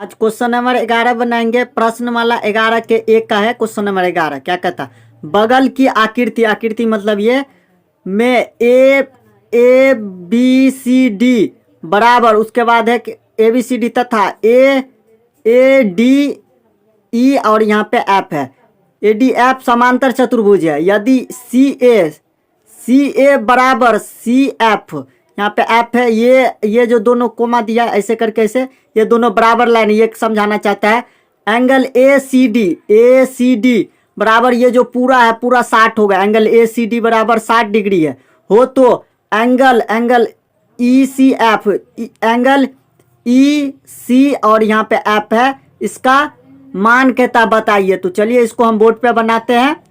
आज question number 11 बनाएंगे। प्रश्न वाला 11 के एक का है। क्वेश्चन नंबर 11 क्या कहता, बगल की आकृति, आकृति मतलब ये में ए बी सी डी बराबर, उसके बाद है ए बी सी डी तथा ए डी ई और यहाँ पे एफ है। ए डी एफ समांतर चतुर्भुज है। यदि सी ए बराबर सी एफ, यहाँ पे एफ है, ये जो दोनों कोमा दिया है ऐसे करके, ऐसे ये दोनों बराबर लाइन, ये समझाना चाहता है। एंगल ए सी डी बराबर, ये जो पूरा है पूरा 60 होगा। एंगल ए सी डी बराबर 60 डिग्री है हो तो angle E C F, angle E C और यहाँ पे एफ है, इसका मान कहता बताइए। तो चलिए इसको हम बोर्ड पे बनाते हैं।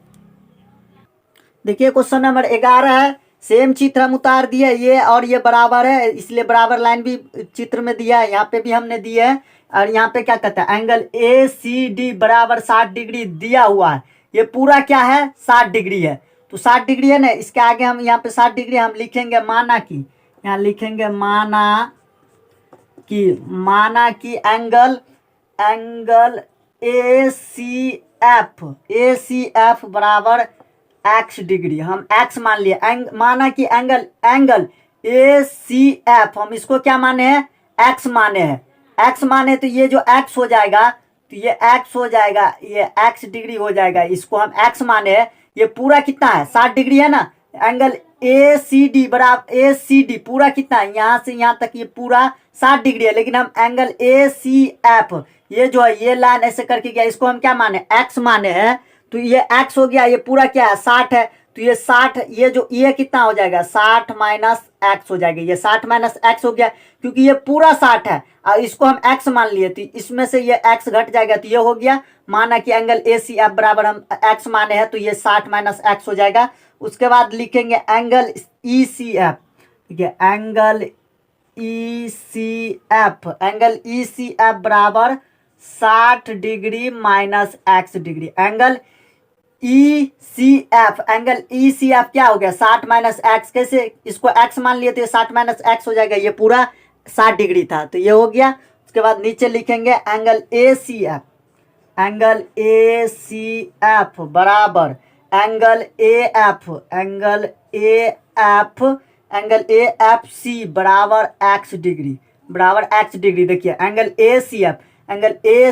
देखिए क्वेश्चन नंबर 11 है। सेम चित्र हम उतार दिए, ये और ये बराबर है, इसलिए बराबर लाइन भी चित्र में दिया है, यहाँ पे भी हमने दिया है। और यहाँ पे क्या कहता है, एंगल ए सी डी बराबर 60 डिग्री दिया हुआ है। ये पूरा क्या है, 60 डिग्री है। तो 60 डिग्री है ना, इसके आगे हम यहाँ पे 60 डिग्री हम लिखेंगे माना की, यहाँ लिखेंगे माना की एंगल ए सी एफ बराबर x डिग्री, हम x मान लिए। माना कि एंगल ए सी एफ, हम इसको क्या माने हैं, x माने हैं। x माने तो ये जो x हो जाएगा, तो ये x हो जाएगा, ये x डिग्री हो जाएगा, इसको हम x माने हैं। ये पूरा कितना है, 60 डिग्री है ना। एंगल ए सी डी बराबर, ए सी डी पूरा कितना है, यहाँ से यहाँ तक ये पूरा 60 डिग्री है। लेकिन हम एंगल ए सी एफ, ये जो है ये लाइन ऐसे करके गया, इसको हम क्या माने, x माने हैं। तो ये x हो गया, ये पूरा क्या है, 60 है। तो ये 60, ये जो ये कितना हो जाएगा, 60 माइनस एक्स हो जाएगा। ये 60 माइनस एक्स हो गया, क्योंकि ये पूरा 60 है और इसको हम x मान लिए, तो इसमें से ये x घट जाएगा, तो ये हो गया। माना कि एंगल ए सी एफ बराबर हम x माने हैं, तो ये 60 माइनस एक्स हो जाएगा। उसके बाद लिखेंगे एंगल ई सी एफ। ठीक है, एंगल ई सी एफ बराबर 60 degree minus X degree. Angle E C F क्या हो गया, 60 माइनस एक्स। कैसे, इसको x मान लिए तो ये 60 माइनस एक्स हो जाएगा, ये पूरा 60 डिग्री था, तो ये हो गया। उसके बाद नीचे लिखेंगे एंगल ए सी एफ बराबर एंगल ए एफ सी बराबर x डिग्री, देखिए एंगल ए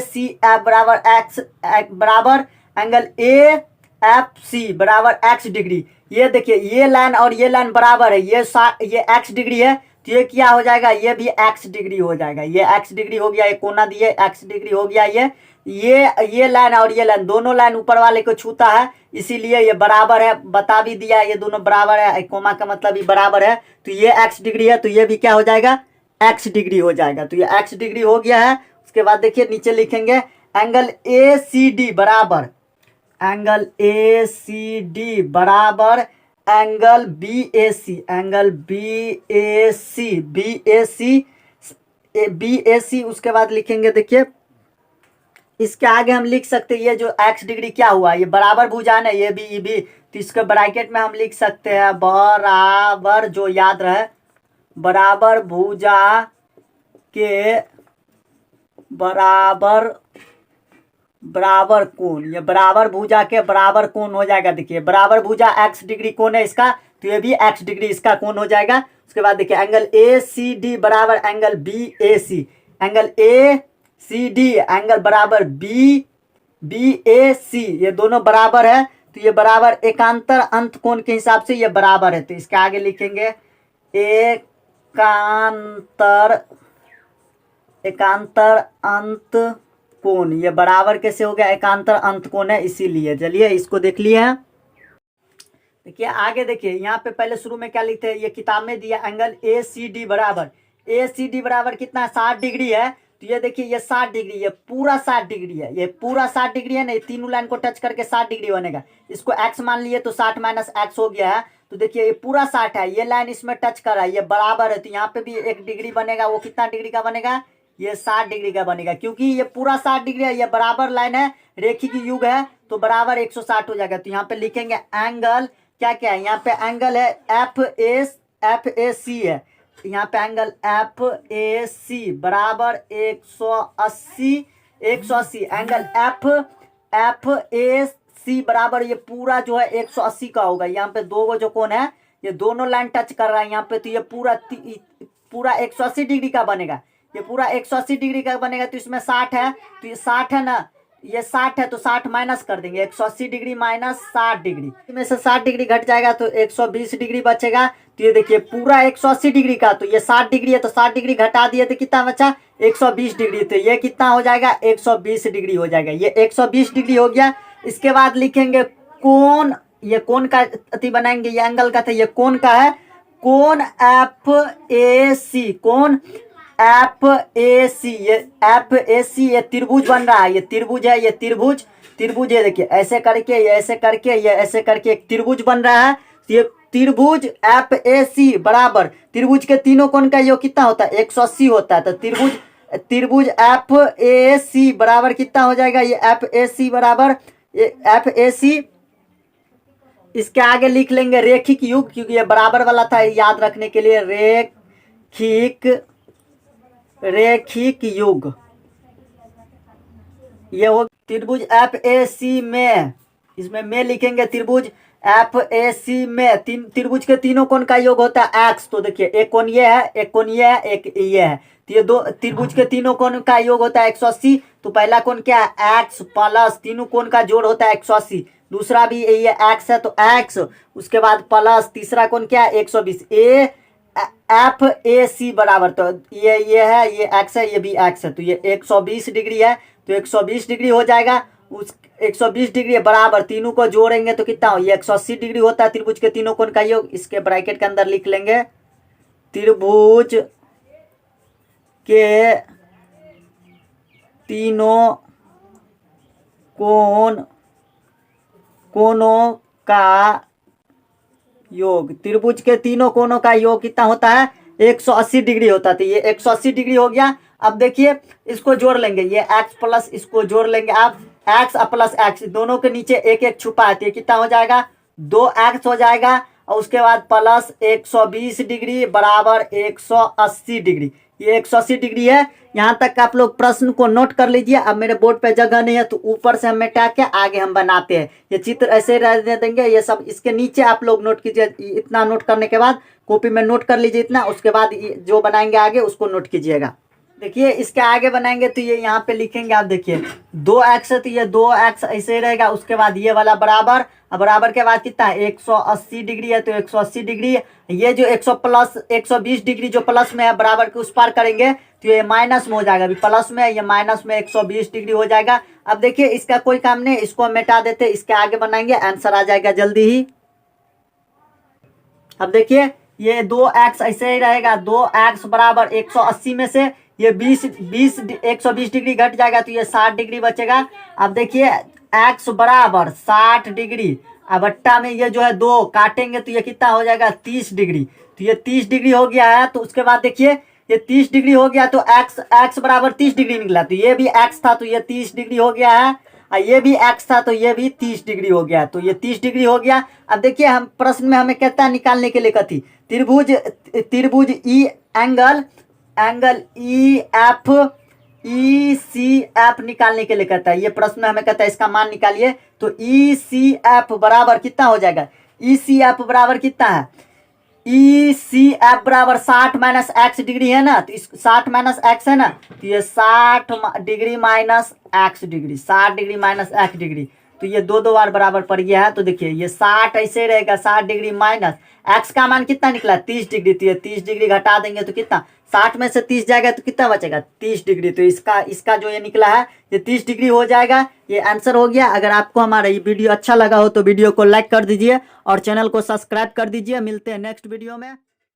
सी एफ बराबर एंगल ए एफ सी बराबर x डिग्री। ये देखिए ये लाइन और ये लाइन बराबर है, ये x डिग्री है, तो ये क्या हो जाएगा, ये भी x डिग्री हो जाएगा। ये x डिग्री हो गया, ये कोना दिए x डिग्री हो गया। ये लाइन और ये लाइन, दोनों लाइन ऊपर वाले को छूता है, इसीलिए ये बराबर है। बता भी दिया ये दोनों बराबर है, कोमा का मतलब ये बराबर है। तो ये x डिग्री है, तो ये भी क्या हो जाएगा, x डिग्री हो जाएगा। तो ये x डिग्री हो गया है। उसके बाद देखिए नीचे लिखेंगे एंगल ए सी डी बराबर एंगल बी ए सी। उसके बाद लिखेंगे, देखिए इसके आगे हम लिख सकते हैं, ये जो x डिग्री क्या हुआ, ये बराबर भुजा है, ये भी, तो इसके ब्रैकेट में हम लिख सकते हैं बराबर, जो याद रहे, बराबर भुजा के बराबर कोण, ये बराबर भुजा के बराबर कोण हो जाएगा। देखिए बराबर भुजा x डिग्री कोण है इसका, तो ये भी x डिग्री इसका कोण हो जाएगा। उसके बाद देखिए एंगल ए सी डी बराबर एंगल बी ए सी, एंगल बराबर बी ए सी, ये दोनों बराबर है, तो ये बराबर एकांतर अंत कोण के हिसाब से ये बराबर है। तो इसके आगे लिखेंगे एकांतर अंत कोण, ये बराबर कैसे हो गया, एकांतर अंत कोण है, इसीलिए। चलिए इसको देख लिए हैं। देखिए आगे, देखिए यहाँ पे पहले शुरू में क्या लिखते हैं, ये किताब में दिया एंगल ए सी डी बराबर कितना, 60 डिग्री है। तो ये देखिए ये 60 डिग्री, ये पूरा 60 डिग्री है, ये पूरा 60 डिग्री है ना, ये तीनों लाइन को टच करके 60 डिग्री बनेगा। इसको x मान लिए तो 60 माइनस एक्स हो गया है। तो देखिए ये पूरा 60 है, ये लाइन इसमें टच कर रहा है, ये बराबर है, तो यहाँ पे भी 1 डिग्री बनेगा। वो कितना डिग्री का बनेगा, ये 60 डिग्री का बनेगा, क्योंकि ये पूरा 60 डिग्री है, ये बराबर लाइन है, रेखिक युग है, तो बराबर 160 हो जाएगा। तो यहाँ पे लिखेंगे एंगल क्या है, यहाँ पे एंगल है एफ ए सी है, यहाँ पे एंगल एफ ए सी बराबर 180 एंगल एफ ए सी बराबर ये पूरा जो है 180 का होगा। यहाँ पे दो जो कोण है ये दोनों लाइन टच कर रहा है यहाँ पे, तो ये पूरा 180 डिग्री का बनेगा। ये पूरा 180 डिग्री का बनेगा। तो इसमें 60 है, तो ये 60 है ना, ये 60 है तो 60 माइनस कर देंगे। 180 डिग्री माइनस 60 डिग्री में से 60 डिग्री घट जाएगा तो 120 डिग्री बचेगा। तो ये देखिए पूरा 180 डिग्री का, तो ये 60 डिग्री है तो 60 डिग्री घटा दिए तो कितना बचा 120 डिग्री। तो ये कितना हो जाएगा 120 डिग्री हो जाएगा। ये 120 डिग्री हो गया। इसके बाद लिखेंगे कोण, ये कोण का अति बनाएंगे, ये एंगल का था, ये कोण का है। कोण एफ ए सी, कोण एफ ए सी, ये एफ ए सी ये त्रिभुज बन रहा है। ये त्रिभुज है, ये त्रिभुज है। देखिए ऐसे करके ये ऐसे करके ये ऐसे करके एक त्रिभुज बन रहा है। तो ये त्रिभुज एफ ए सी बराबर त्रिभुज के तीनों कोण का योग कितना होता है 180 होता है। तो त्रिभुज एफ ए सी बराबर कितना हो जाएगा, ये एफ ए सी बराबर एफ ए सी, इसके आगे लिख लेंगे रेखिक युग, क्योंकि ये बराबर वाला था याद रखने के लिए। रेखिक युग ये हो त्रिभुज एफ ए सी में, इसमें में लिखेंगे त्रिभुज एफ ए सी में त्रिभुज के तीनों कोण का योग होता है एक्स। तो देखिए एक कोण ये है, एक कोण ये है, एक ये है। तो ये दो त्रिभुज के तीनों कोण का योग होता है 180। तो पहला कोण क्या है एक्स प्लस तीनों कोण का जोड़ होता है 180। दूसरा भी ये एक्स है तो एक्स, उसके बाद प्लस तीसरा कोण क्या है 120। एफ ए सी बराबर, तो ये है, ये एक्स है, ये भी एक्स है, तो ये 120 डिग्री है। तो 120 डिग्री हो जाएगा। उस 120 डिग्री बराबर तीनों को जोड़ेंगे तो कितना हो, ये 180 डिग्री होता है त्रिभुज के तीनों कोण का योग। इसके ब्रैकेट के अंदर लिख लेंगे त्रिभुज के तीनों कोणों का योग, त्रिभुज के तीनों कोणों का योग कितना होता है 180 डिग्री होता है। तो ये 180 डिग्री हो गया। अब देखिए इसको जोड़ लेंगे, ये x प्लस इसको जोड़ लेंगे आप, x प्लस x दोनों के नीचे एक एक छुपा है, तो ये कितना हो जाएगा 2x हो जाएगा। और उसके बाद प्लस 120 डिग्री बराबर 180 डिग्री, ये 180 डिग्री है। यहाँ तक आप लोग प्रश्न को नोट कर लीजिए। अब मेरे बोर्ड पे जगह नहीं है तो ऊपर से हम मिटा के आगे हम बनाते हैं। ये चित्र ऐसे रहने देंगे, ये सब इसके नीचे आप लोग नोट कीजिए। इतना नोट करने के बाद कॉपी में नोट कर लीजिए इतना, उसके बाद जो बनाएंगे आगे उसको नोट कीजिएगा। देखिए इसके आगे बनाएंगे तो ये यहाँ पे लिखेंगे आप, देखिए 2x है तो ये 2x ऐसे रहेगा। उसके बाद ये वाला बराबर, अब बराबर के बाद कितना है 180 डिग्री है तो 180 डिग्री। ये जो 120 डिग्री जो प्लस में है बराबर के उस पार करेंगे तो ये माइनस में हो जाएगा। अभी प्लस में, ये माइनस में 120 डिग्री हो जाएगा। अब देखिए इसका कोई काम नहीं, इसको मिटा देते, इसके आगे बनाएंगे, आंसर आ जाएगा जल्दी ही। अब देखिए ये 2x ऐसे ही रहेगा, 2x बराबर 180 में से ये 120 डिग्री घट जाएगा तो ये 60 डिग्री बचेगा। अब देखिए x बराबर 60 डिग्री, अब अट्टा में ये जो है 2 काटेंगे तो ये कितना हो जाएगा 30 डिग्री। तो ये 30 डिग्री हो गया है। तो उसके बाद देखिए ये 30 डिग्री हो गया तो x बराबर 30 डिग्री निकला। तो ये भी x था तो ये 30 डिग्री हो गया है, और ये भी x था तो ये भी 30 डिग्री हो गया। तो ये 30 डिग्री हो गया। अब देखिए हम प्रश्न में हमें कहता है निकालने के लिए कथी, त्रिभुज E angle E F E C F निकालने के लिए कहता है। ये प्रश्न में हमें कहता है इसका मान निकालिए। तो ई सी एफ बराबर कितना हो जाएगा, ई सी एफ बराबर कितना है, ई सी एफ बराबर 60 माइनस एक्स डिग्री है ना। तो इस 60 माइनस एक्स है ना, तो ये 60 degree minus X degree, 60 degree minus X degree. तो ये दो बार बराबर पड़ गया है। तो देखिए ये 60 ऐसे रहेगा, 60 डिग्री माइनस एक्स का मान कितना निकला 30 डिग्री। तो ये 30 डिग्री घटा देंगे तो कितना, 60 में से 30 जाएगा तो कितना बचेगा 30 डिग्री। तो इसका जो ये निकला है ये 30 डिग्री हो जाएगा। ये आंसर हो गया। अगर आपको हमारा ये वीडियो अच्छा लगा हो तो वीडियो को लाइक कर दीजिए और चैनल को सब्सक्राइब कर दीजिए। मिलते हैं नेक्स्ट वीडियो में।